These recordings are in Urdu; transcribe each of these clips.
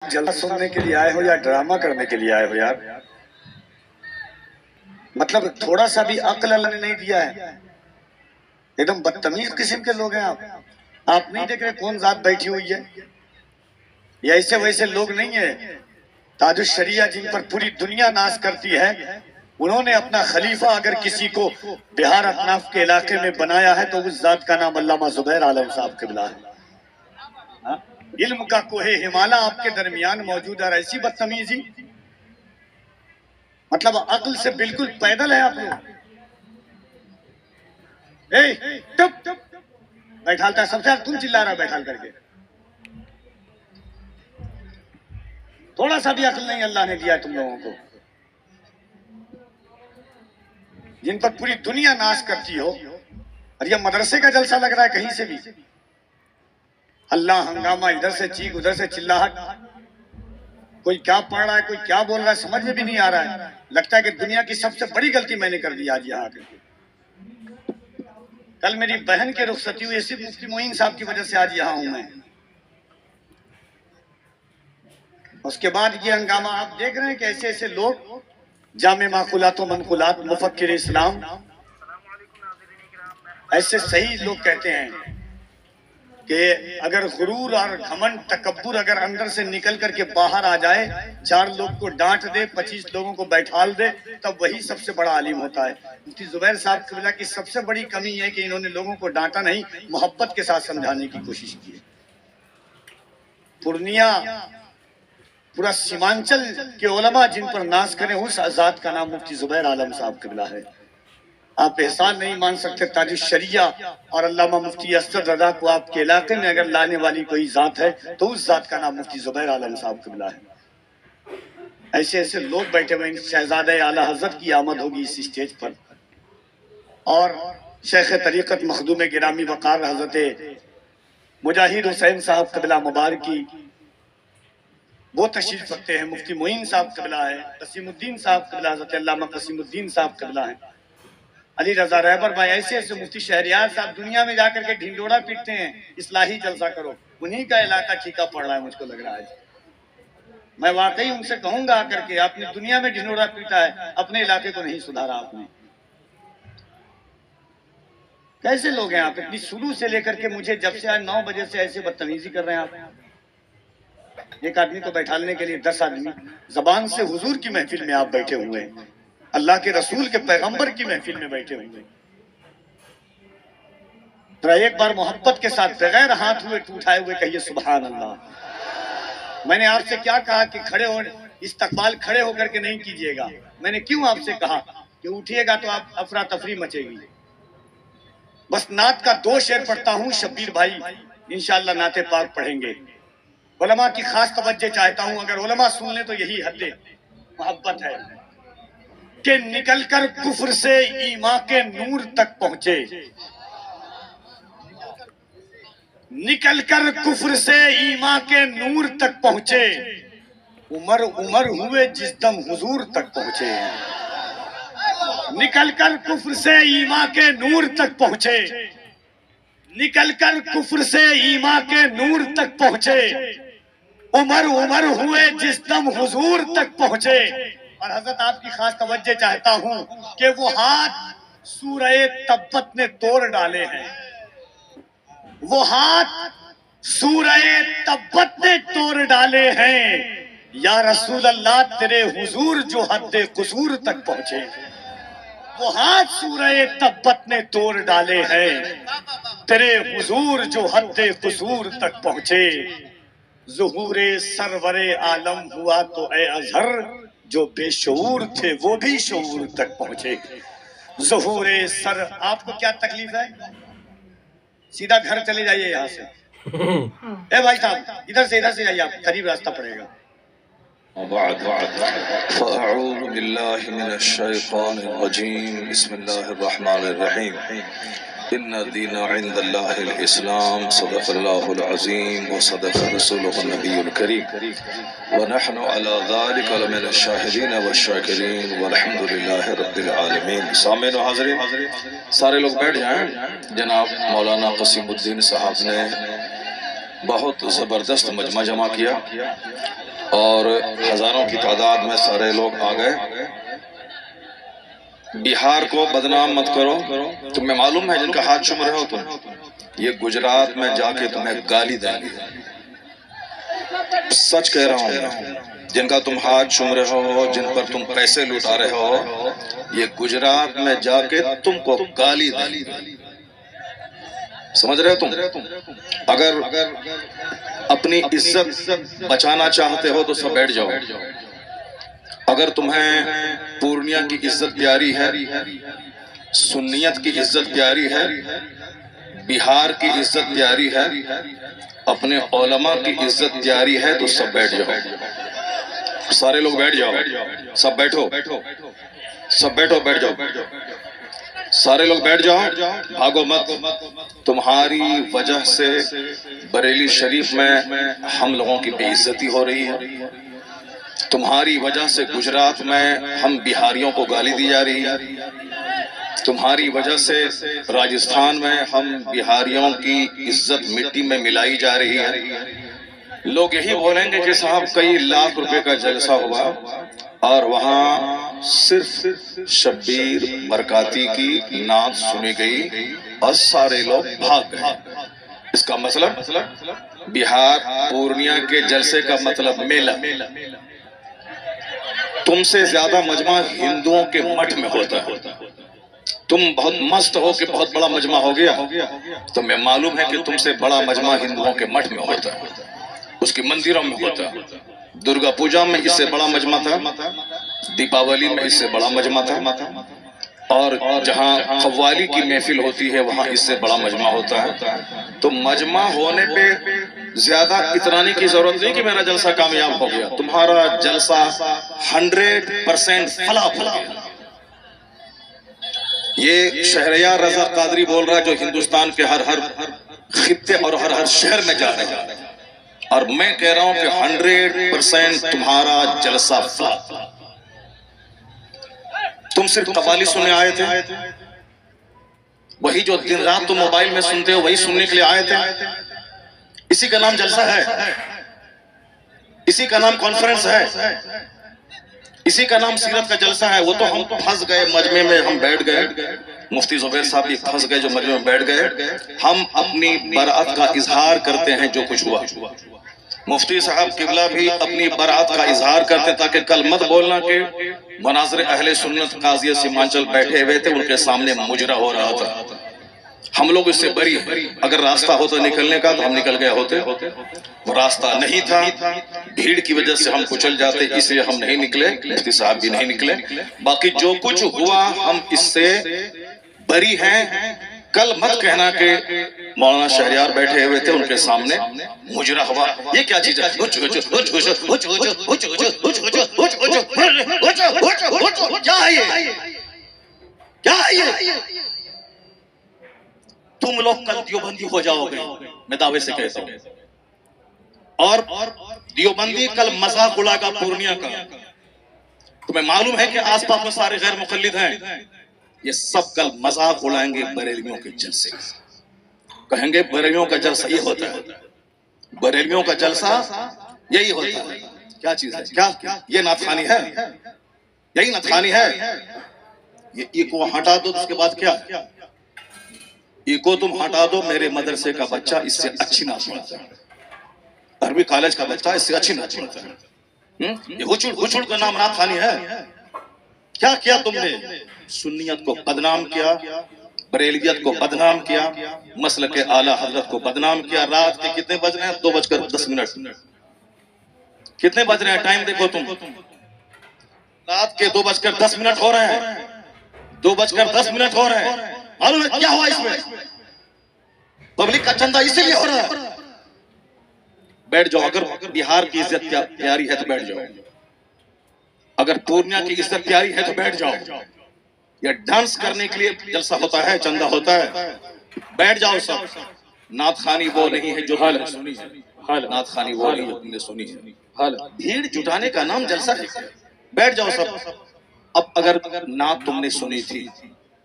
جلسہ سننے کے لیے آئے ہو یا ڈرامہ کرنے کے لیے آئے ہو یار؟ مطلب تھوڑا سا بھی عقل اللہ نے نہیں دیا ہے. ایک دم بدتمیز قسم کے لوگ ہیں آپ نہیں دیکھ رہے کون ذات بیٹھی ہوئی ہے؟ یہ ایسے ویسے لوگ نہیں ہیں. تاج الشریعہ جن پر پوری دنیا ناز کرتی ہے، انہوں نے اپنا خلیفہ اگر کسی کو بہار اطراف کے علاقے میں بنایا ہے تو اس ذات کا نام علامہ زبیر عالم صاحب قبلہ ہے. علم کا کوہ ہمالہ آپ کے درمیان موجود ہے اور ایسی بدتمیزی، مطلب عقل سے بالکل پیدل ہے آپ لوگ. بیٹھالتا ہے سب سے تم چلا رہا بیٹھال کر کے. تھوڑا سا بھی عقل نہیں اللہ نے دیا ہے تم لوگوں کو، جن پر پوری دنیا ناز کرتی ہو. اور یہ مدرسے کا جلسہ لگ رہا ہے کہیں سے بھی. اللہ ہنگامہ، ادھر سے چیخ ادھر سے چلاہٹ. کوئی کیا پڑھ رہا ہے کوئی کیا بول رہا ہے سمجھ میں بھی نہیں آ رہا ہے. لگتا ہے کہ دنیا کی سب سے بڑی غلطی میں نے کر دی آج یہاں کے. کل میری بہن کے رخصتی ہوئی، صرف مفتی معین صاحب کی وجہ سے آج یہاں ہوں میں. اس کے بعد یہ ہنگامہ آپ دیکھ رہے ہیں کہ ایسے ایسے لوگ جامع معقولات و منقولات، مفکر اسلام، ایسے صحیح لوگ کہتے ہیں کہ اگر غرور اور گھمنڈ تکبر اگر اندر سے نکل کر کے باہر آ جائے، 4 لوگ کو ڈانٹ دے، 25 لوگوں کو بیٹھال دے، تب وہی سب سے بڑا عالم ہوتا ہے. مفتی زبیر صاحب قبلہ کی سب سے بڑی کمی ہے کہ انہوں نے لوگوں کو ڈانٹا نہیں، محبت کے ساتھ سمجھانے کی کوشش کی. پورنیہ، پورا سیمانچل کے علماء جن پر ناز کریں، اس ذات کا نام مفتی زبیر عالم صاحب قبلہ ہے. آپ احسان نہیں مان سکتے. تاج الشریعہ اور علامہ مفتی اسد رضا کو آپ کے علاقے میں اگر لانے والی کوئی ذات ہے تو اس ذات کا نام مفتی زبیر عالم صاحب قبلہ ہے. ایسے ایسے لوگ بیٹھے ہوئے. شہزادہ اعلیٰ حضرت کی آمد ہوگی اس اسٹیج پر، اور شیخ طریقت مخدوم گرامی وقار حضرت مجاہد حسین صاحب قبلہ مبارکی وہ تشریف رکھتے ہیں. مفتی معین صاحب قبلہ ہے. قسیم الدین صاحب قبلہ حضرت علامہ قسیم الدین صاحب قبلہ ہیں. علی رضا رہبر بھائی، ایسے ایسے مفتی شہریار صاحب دنیا میں جا کر کے ڈھنڈوڑا پیٹتے ہیں اصلاحی جلسہ کرو. انہی کا علاقہ ٹھیکا پڑ رہا ہے مجھ کو لگ رہا ہے. میں واقعی ان سے کہوں گا آ کر کے، آپ نے دنیا میں ڈھنڈوڑا پیٹا ہے، اپنے علاقے کو نہیں سدھارا آپ نے. کیسے لوگ ہیں آپ؟ اتنی شروع سے لے کر کے مجھے جب سے آج 9 بجے سے ایسے بدتمیزی کر رہے ہیں آپ. ایک آدمی کو بیٹھالنے کے لیے 10 آدمی. زبان سے حضور کی محفل میں آپ بیٹھے ہوئے ہیں، اللہ کے رسول کے پیغمبر کی محفل میں بیٹھے ہوئے ہیں. ذرا ایک بار محبت کے ساتھ بغیر ہاتھ ہوئے اٹھائے ہوئے کہیے سبحان اللہ. میں نے آپ سے کیا کہا کہ کھڑے ہو استقبال کھڑے ہو کر کے نہیں کیجیے گا. میں نے کیوں آپ سے کہا کہ اٹھیے گا تو آپ افراتفری مچے گی. بس نعت کا 2 شعر پڑھتا ہوں، شبیر بھائی انشاءاللہ نعت پاک پڑھیں گے. علماء کی خاص توجہ چاہتا ہوں، اگر علماء سن لیں تو یہی حد محبت ہے کہ نکل کر کفر سے ایمان کے نور تک پہنچے. نکل کر کفر سے ایمان کے نور تک پہنچے، عمر عمر ہوئے جس دم حضور تک پہنچے. نکل کر کفر سے ایمان کے نور تک پہنچے، نکل کر کفر سے ایمان کے نور تک پہنچے، عمر عمر ہوئے جس دم حضور تک پہنچے. اور حضرت آپ کی خاص توجہ چاہتا ہوں کہ وہ ہاتھ سورہ تبت نے توڑ ڈالے ہیں. وہ ہاتھ سورہ تبت نے توڑ ڈالے ہیں. یا رسول اللہ تیرے حضور جو حد قصور تک پہنچے. وہ ہاتھ سورہ تبت نے توڑ ڈالے ہیں، تیرے حضور جو حد قصور تک پہنچے. ظہور سرور عالم ہوا تو اے اظہر، جو بے شعور تھے وہ بھی شعور تک پہنچے. ظہور سر. آپ کو کیا تکلیف ہے؟ سیدھا گھر چلے جائیے یہاں سے. اے بھائی صاحب ادھر سے جائیے، آپ قریب راستہ پڑے گا. فأعوذ بالله من الشيطان الرجيم. بسم الله الرحمن الرحيم. إن الدين عند الله الإسلام. صدق الله العظيم وصدق رسوله النبي الكريم، ونحن على ذلك لمن الشاهدين والشاكرين والحمد لله رب العالمين. سامعین و حاضرین، سارے لوگ بیٹھ جائیں. جناب مولانا قسیم الدین صاحب نے بہت زبردست مجمع جمع کیا. اور ہزاروں کی تعداد میں سارے لوگ آ گئے۔ بہار کو بدنام مت کرو، تمہیں معلوم ہے جن کا ہاتھ چوم رہے ہو تم، یہ گجرات میں جا کے تمہیں گالی دیں گے، سچ کہہ رہا ہوں۔ جن کا تم ہاتھ چوم رہے ہو، جن پر تم پیسے لوٹا رہے ہو، یہ گجرات میں جا کے تم کو گالی دیں گے، سمجھ رہے ہو تم؟ اگر اپنی عزت بچانا چاہتے ہو تو سب بیٹھ جاؤ۔ اگر تمہیں پورنیہ کی عزت پیاری ہے، سنیت کی عزت پیاری ہے، بہار کی عزت پیاری ہے، اپنے علماء کی عزت پیاری ہے تو سب بیٹھ جاؤ، سارے لوگ بیٹھ جاؤ، سب بیٹھو، سب بیٹھو، بیٹھ جاؤ، سارے لوگ بیٹھ جاؤ، بھاگو مت۔ تمہاری وجہ سے بریلی شریف میں ہم لوگوں کی بے عزتی ہو رہی ہے، تمہاری وجہ سے گجرات میں ہم بہاریوں کو گالی دی جا رہی ہے، تمہاری وجہ سے راجستھان میں ہم بہاریوں کی عزت مٹی میں ملائی جا رہی ہے۔ لوگ یہی بولیں گے کہ صاحب کئی لاکھ روپے کا جلسہ ہوا اور وہاں صرف شبیر برکاتی کی نعت سنی گئی اور سارے لوگ بھاگ گئے۔ اس کا مطلب بہار پورنیہ کے جلسے کا مطلب میلہ۔ تم سے زیادہ مجمع ہندوؤں کے مٹھ میں ہوتا ہے، تم بہت مست ہو کہ بہت بڑا مجمع ہو گیا، تمہیں معلوم ہے کہ تم سے بڑا مجمع ہندوؤں کے مٹھ میں ہوتا ہے، اس کی مندروں میں ہوتا ہے۔ درگا پوجا میں اس سے بڑا مجمع تھا، دیپاولی میں اس سے بڑا مجمع تھا، اور جہاں قوالی کی محفل ہوتی ہے وہاں اس سے بڑا مجمع ہوتا ہے۔ تو مجمع ہونے پہ زیادہ اترانے کی ضرورت نہیں کہ میرا جلسہ کامیاب ہو گیا، تمہارا جلسہ 100% فلا ہو گیا۔ یہ شہریار رضا قادری بول رہا ہے جو ہندوستان کے ہر خطے اور ہر شہر میں جا رہے ہیں، اور میں کہہ رہا ہوں کہ 100% تمہارا جلسہ فلا۔ تم صرف قوالی سننے آئے تھے، وہی جو دن رات تم موبائل میں سنتے ہو وہی سننے کے لیے آئے تھے، اسی کا نام جلسہ ہے، اسی کا نام کانفرنس ہے، اسی کا نام سیرت کا جلسہ ہے۔ وہ تو ہم پھنس گئے مجمع میں، ہم بیٹھ گئے، مفتی زبیر صاحب بھی پھنس گئے جو مجمع میں بیٹھ گئے۔ ہم اپنی برات کا اظہار کرتے ہیں جو کچھ ہوا، مفتی صاحب قبلہ بھی اپنی برات کا اظہار کرتے ہیں تاکہ کل مت بولنا کہ مناظر اہل سنت قاضی سیمانچل بیٹھے ہوئے تھے، ان کے سامنے مجرا ہو رہا تھا۔ ہم لوگ اس سے بری ہیں، اگر راستہ ہوتا نکلنے کا تو ہم نکل گئے ہوتے، وہ راستہ نہیں تھا، بھیڑ کی وجہ سے ہم کچل جاتے، اس لیے ہم نہیں نکلے، مفتی صاحب بھی نہیں نکلے۔ باقی جو کچھ ہوا ہم اس سے بری ہیں۔ کل مت کہنا کہ مولانا شہریار بیٹھے ہوئے تھے ان کے سامنے مجرا ہوا، یہ کیا چیز ہے؟ کیا ہے یہ؟ تم لوگ کل دیوبندی ہو جاؤ گے، میں دعوے سے کہتا ہوں، اور دیوبندی کل مذاق اڑا گا پورنیہ کا۔ تمہیں معلوم ہے کہ آس پاس میں سارے غیر مقلد ہیں، یہ سب کل مذاق اڑائیں گے بریلویوں کے جلسے، کہیں گے بریلویوں کا جلسہ یہ ہوتا ہے، بریلویوں کا جلسہ یہی ہوتا ہے۔ کیا چیز ہے؟ کیا یہ نعت خوانی ہے؟ یہی نعت خوانی ہے؟ یہ ایکو ہٹا دو، اس کے بعد کیا؟ ایکو تم ہٹا دو، میرے مدرسے کا بچہ اس سے اچھی نعت سنتا ہے، عربی کالج کا بچہ اس سے اچھی نعت سنتا ہے۔ یہ ہچڑ کا نام نعت خوانی ہے؟ کیا کیا تم نے؟ سنیت کو بدنام کیا، بریلیت کو بدنام کیا، مسلک اعلیٰ حضرت کو بدنام کیا۔ رات کے کتنے بج رہے ہیں؟ 2:10۔ کتنے بج رہے ہیں؟ ٹائم دیکھو تم، رات کے 2:10 ہو رہے ہیں، 2:10 ہو رہے ہیں۔ معلوم ہے کیا ہوا اس میں؟ پبلک کا چندہ اسی لیے ہو رہا ہے۔ بیٹھ جاؤ، اگر بہار کی عزت پیاری ہے تو بیٹھ جاؤ، اگر پورنیہ کی عزت پیاری ہے تو بیٹھ جاؤ۔ یہ ڈانس کرنے کے لیے جلسہ ہوتا ہے، چندہ ہوتا ہے، بیٹھ جاؤ سب۔ نعت خوانی وہ نہیں ہے جو تم نے سنی ہے، نعت خوانی وہ نہیں ہے جو تم نے سنی ہے۔ بھیڑ جٹانے کا نام جلسہ ہے، بیٹھ جاؤ سب۔ اب اگر نعت تم نے سنی تھی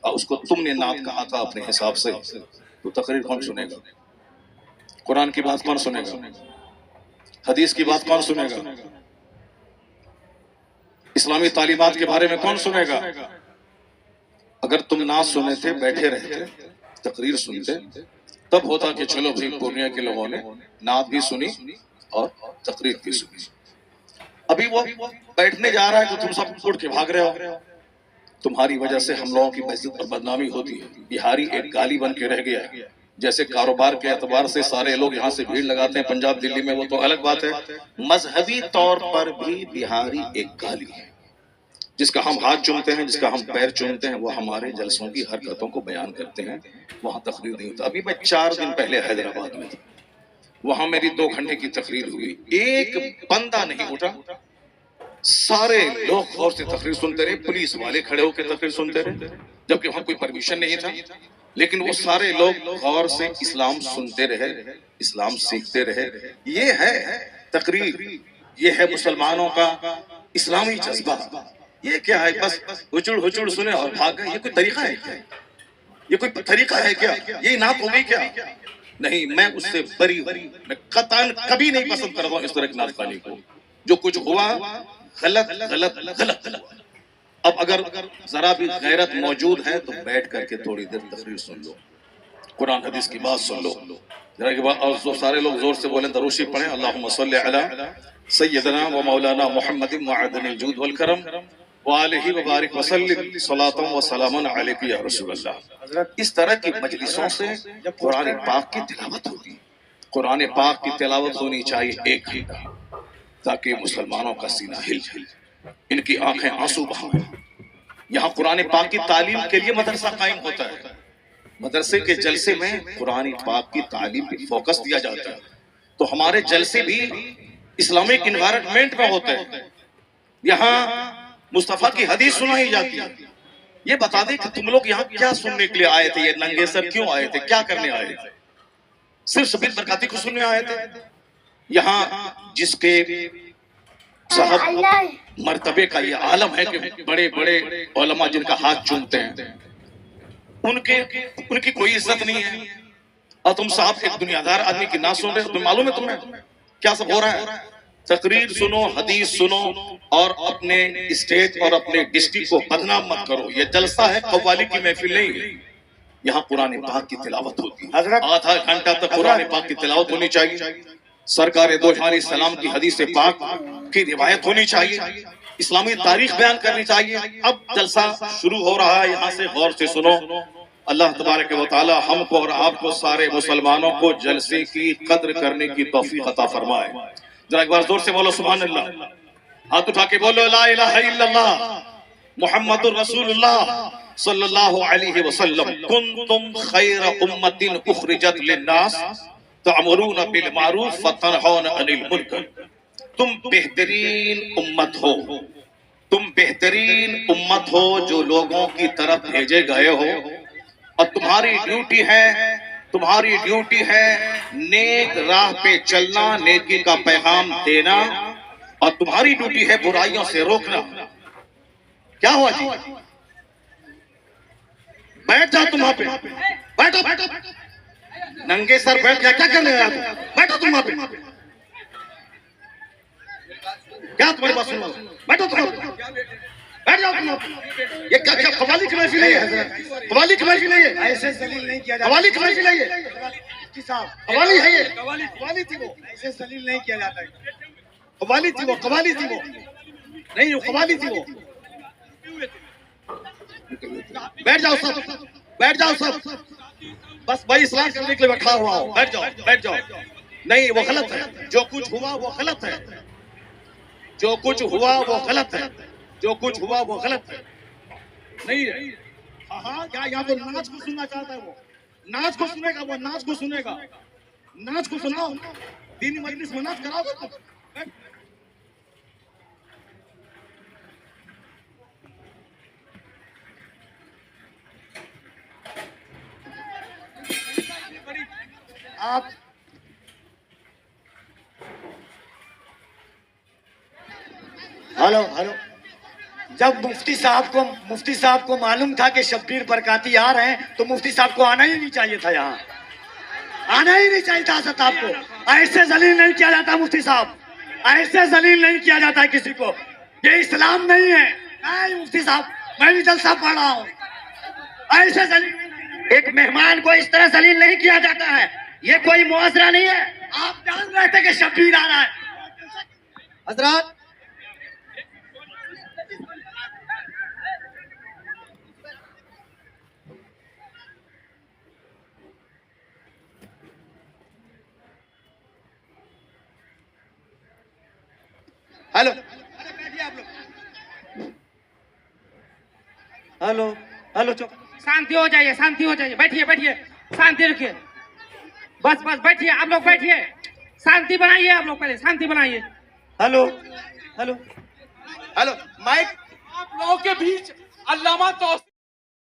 اور اس کو تم نے نعت کہا تھا اپنے حساب سے، تو تقریر کون سنے گا؟ قرآن کی بات کون سنے گا؟ حدیث کی بات کون سنے گا؟ اسلامی تعلیمات کے بارے میں کون سنے گا؟ اگر تم نہ سنے تھے، بیٹھے رہتے، تقریر سنتے، تب ہوتا کہ چلو بھائی پورنیہ کے لوگوں نے نعت بھی سنی اور تقریر بھی سنی۔ ابھی وہ بیٹھنے جا رہا ہے تو تم سب اڑ کے بھاگ رہے ہو، تمہاری وجہ سے ہم لوگوں کی عزت اور بدنامی ہوتی ہے۔ بہاری ایک گالی بن کے رہ گیا ہے۔ جیسے کاروبار کے اعتبار سے سارے لوگ یہاں سے بھیڑ لگاتے ہیں پنجاب دلی میں، وہ تو الگ بات ہے، مذہبی طور پر بھی بہاری ایک گالی ہے۔ جس کا ہم ہاتھ چومتے ہیں، جس کا ہم پیر چومتے ہیں، وہ ہمارے جلسوں کی حرکتوں کو بیان کرتے ہیں، وہاں تقریر نہیں ہوتا۔ ابھی میں 4 دن پہلے حیدرآباد میں تھا، وہاں میری 2 گھنٹے کی تقریر ہوئی، ایک بندہ نہیں اٹھا، سارے لوگ غور سے تقریر سنتے رہے، پولیس والے کھڑے ہو کے تقریر سنتے رہے، جبکہ وہاں کوئی پرمیشن نہیں تھا، لیکن وہ سارے لوگ غور سے اسلام سنتے رہے، اسلام سیکھتے رہے۔ یہ ہے تقریر، یہ ہے مسلمانوں کا اسلامی جذبہ۔ یہ کیا ہے؟ بس ہچڑ ہچڑ سنے اور بھاگ گئے۔ یہ کوئی طریقہ ہے کیا؟ یہ کوئی طریقہ ہے کیا؟ یہ نعت ہوگی کیا؟ نہیں، میں اس سے بری ہوں، میں قطعاً کبھی نہیں پسند کرتا ہوں اس طرح کی نعت خوانی کو۔ جو کچھ ہوا غلط غلط غلط۔ اب اگر ذرا بھی غیرت موجود ہے تو بیٹھ کر کے تھوڑی دیر تقریر سن لو، قرآن حدیث کی بات سن لو، ذرا کے بعد اور سارے لوگ زور سے بولیں، درود شریف پڑھیں، اللہم صلی علی سیدنا و مولانا محمد معدن الجود والکرم وآلہ وبارک وسلم صلاۃ و سلام علیک یا رسول اللہ۔ اس طرح کی مجلسوں سے قرآن پاک کی تلاوت ہوگی، قرآن پاک کی تلاوت ہونی چاہیے 1 گھنٹہ، تاکہ مسلمانوں کا سینہ ہل جائے، ان کی آنکھیں آنسو بہائیں۔ یہاں قرآن پاک کی تعلیم کے لیے مدرسہ قائم ہوتا ہے، مدرسے کے جلسے میں قرآن پاک کی تعلیم پہ فوکس دیا جاتا ہے، تو ہمارے جلسے بھی اسلامک انوائرمنٹ میں ہوتے ہیں۔ یہاں مصطفیٰ کی حدیث سنائی جاتی ہے۔ یہ بتا دیں کہ تم لوگ یہاں کیا سننے کے لیے آئے تھے؟ یہ ننگے سر کیوں آئے تھے؟ کیا کرنے آئے تھے؟ صرف شبیر برکاتی کو سننے آئے تھے؟ یہاں جس کے صاحب مرتبے کا یہ عالم ہے کہ بڑے بڑے علماء جن کا ہاتھ چومتے ہیں، ان کی کوئی عزت نہیں ہے، اور تم صاحب ایک دنیادار آدمی کی نہ سن رہے ہو۔ تمہیں معلوم ہے تمہیں کیا سب ہو رہا ہے؟ تقریر سنو، حدیث سنو، اور اپنے اسٹیٹ اور اپنے ڈسٹرکٹ کو بدنام مت کرو۔ یہ جلسہ ہے، قوالی کی محفل نہیں ہے۔ یہاں قرآن پاک کی تلاوت ہوتی ہے، آدھا گھنٹہ تک قرآن پاک کی تلاوت ہونی چاہیے، سرکار دو جہان علیہ السلام کی حدیث پاک کی روایت ہونی چاہیے، اسلامی تاریخ بیان کرنی چاہیے۔ اب جلسہ شروع ہو رہا ہے، یہاں سے غور سے سنو۔ اللہ تبارک و تعالی ہم کو اور آپ کو سارے مسلمانوں کو جلسے کی قدر کرنے کی توفیق عطا فرمائے۔ ذرا ایک بار زور سے بولو سبحان اللہ، ہاتھ اٹھا کے بولو لا الہ الا اللہ محمد الرسول اللہ صلی اللہ علیہ وسلم۔ کنتم خیر امت اخرجت للناس تعمرون بالمعروف وتنہون عن المنکر۔ تم بہترین امت ہو، تم بہترین امت ہو جو لوگوں کی طرف بھیجے گئے ہو، اور تمہاری ڈیوٹی ہے نیک راہ پہ چلنا، نیکی کا پیغام دینا، اور تمہاری ڈیوٹی ہے برائیوں سے روکنا۔ کیا ہوا جی؟ بیٹھ جاؤ تم وہاں پہ، بیٹھو ننگے سر بیٹھ گیا، کیا کرنے آیا تم؟ بیٹھو تم وہاں پہ، کیا تمہاری بات سنو؟ بیٹھو تم وہاں پہ، بیٹھ جاؤ تم وہاں پہ۔ یہ کیا قوالی کی محفل ہے؟ قوالی کی محفل ہے؟ ایسے ذلیل نہیں کیا جاتا، قوالی کی محفل ہے؟ قوالی ہے یہ؟ قوالی تھی وہ، ایسے ذلیل نہیں کیا جاتا ہے۔ قوالی تھی وہ، قوالی تھی وہ، نہیں وہ قوالی تھی وہ۔ بیٹھ جاؤ سب، بیٹھ جاؤ سب، بس بھائی اسلام کرنے کے لیے بیٹھا ہوا ہو، بیٹھ جاؤ بیٹھ جاؤ۔ نہیں وہ غلط ہے، جو کچھ ہوا وہ غلط ہے، جو کچھ ہوا وہ غلط ہے، جو کچھ ہوا وہ غلط ہے، نہیں ہے۔ ہاں کیا یہاں وہ ناچ کو سننا چاہتا ہے؟ وہ ناچ کو سنے گا، وہ ناچ کو سنے گا، ناچ کو سناؤ، دینی مجلس میں ناچ کراؤ گے تم؟ آپ ہلو جب مفتی صاحب کو معلوم تھا کہ شبیر برکاتی آ رہے ہیں تو مفتی صاحب کو آنا ہی نہیں چاہیے تھا، یہاں آنا ہی نہیں چاہیے تھا حضرت آپ کو۔ ایسے ذلیل نہیں کیا جاتا مفتی صاحب، ایسے ذلیل نہیں کیا جاتا ہے کسی کو۔ یہ اسلام نہیں ہے. نہیں مفتی صاحب, میں بھی جلسہ پڑھ رہا ہوں. ایسے ذلیل ایک مہمان کو اس طرح ذلیل نہیں کیا جاتا ہے. یہ کوئی معاشرہ نہیں ہے. آپ جان رہے تھے کہ شبیر آ رہا ہے. حضرات ہلو ہلو ہلو چپ. شانتی ہو جائیے, شانتی ہو جائیے, بیٹھیے بیٹھیے, شانتی رکھیے, بس بس بیٹھیے, آپ لوگ بیٹھیے, شانتی بنائیے, آپ لوگ پہلے شانتی بنائیے. Hello hello hello mic. آپ لوگوں کے بیچ علامہ توسیع